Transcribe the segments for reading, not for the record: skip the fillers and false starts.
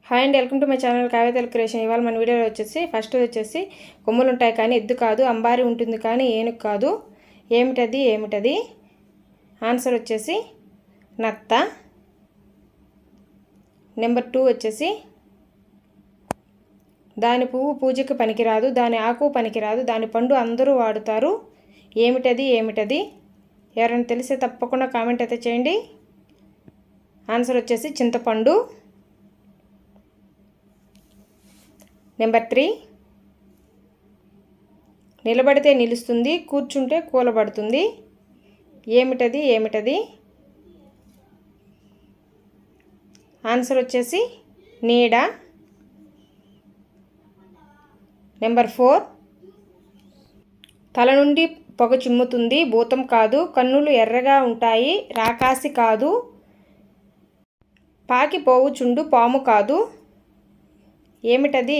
Hi అండి, welcome to my channel Kavya Telugu creation. ఇవాళ మన వీడియోలో ఫస్ట్ వచ్చేసి కొమ్ములు ఉంటాయి కానీ ఎద్దు కాదు, అంబారి ఉంటుంది కానీ ఏనుగు కాదు. ఏమిటది? ఆన్సర్ వచ్చేసి నత్త. నెంబర్ 2 వచ్చేసి దాని పువ్వు పూజకి పనికిరాదు, దాని ఆకు పనికిరాదు, దాని పండు అందరూ వాడుతారు. ఏమిటది? ఎవరైనా తెలిస్తే తప్పకుండా కామెంట్ అయితే చేయండి. ఆన్సర్ వచ్చేసి చింతపండు. నెంబర్ 3 నిలబడితే నిలుస్తుంది, కూర్చుంటే కూలబడుతుంది. ఏమిటది? ఆన్సర్ వచ్చేసి నీడ. నెంబర్ 4 తల నుండి పొగ చిమ్ముతుంది, భూతం కాదు, కన్నులు ఎర్రగా ఉంటాయి, రాకాసి కాదు, పాకి పోవుచుండు, పాము కాదు. ఏమిటది?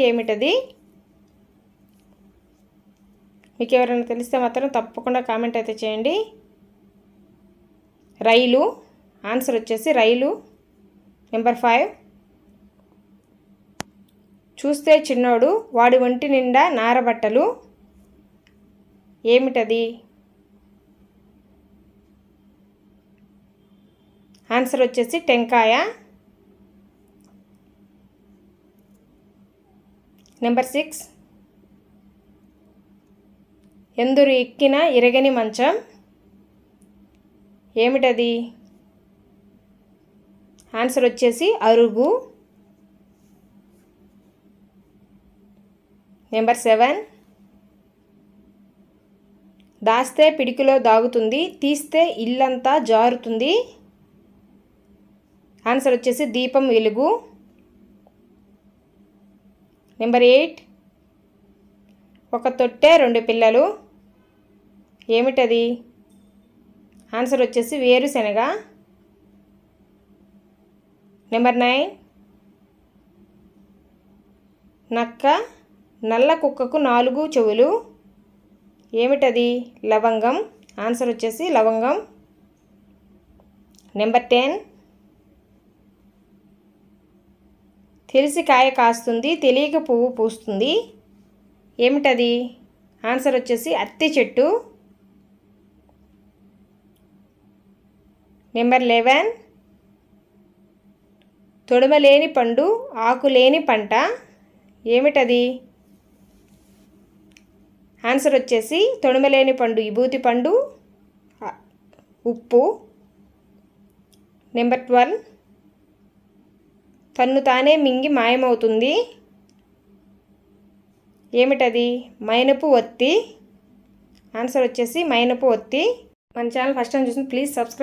మీకు ఎవరైనా తెలిస్తే మాత్రం తప్పకుండా కామెంట్ అయితే చేయండి. రైలు. ఆన్సర్ వచ్చేసి రైలు. నెంబర్ 5 చూస్తే చిన్నోడు, వాడి ఒంటి నిండా నారబట్టలు. ఏమిటది? ఆన్సర్ వచ్చేసి టెంకాయ. నెంబర్ 6 ఎందరు ఎక్కిన ఇరగని మంచం. ఏమిటది? ఆన్సర్ వచ్చేసి అరుగు. నెంబర్ 7 దాస్తే పిడికిలో దాగుతుంది, తీస్తే ఇల్లంతా జారుతుంది. ఆన్సర్ వచ్చేసి దీపం వెలుగు. నెంబర్ 8 ఒక తొట్టె 2 పిల్లలు. ఏమిటది? ఆన్సర్ వచ్చేసి వేరుశెనగ. నెంబర్ 9 నక్క, నల్ల కుక్కకు 4 చెవులు. ఏమిటది? లవంగం. ఆన్సర్ వచ్చేసి లవంగం. నెంబర్ 10 తెలిసి కాయ కాస్తుంది, తెలియక పువ్వు పూస్తుంది. ఏమిటది? ఆన్సర్ వచ్చేసి అత్తి చెట్టు. నెంబర్ 11 తొడమలేని పండు, ఆకులేని పంట. ఏమిటది? ఆన్సర్ వచ్చేసి తొడమలేని పండు విభూతి పండు, ఉప్పు. నెంబర్ 12 తన్ను తానే మింగి మాయమవుతుంది. ఏమిటది? మైనపు ఒత్తి. ఆన్సర్ వచ్చేసి మైనపు ఒత్తి. మన ఛానల్ ఫస్ట్ టైం చూసి ప్లీజ్ సబ్స్క్రైబ్.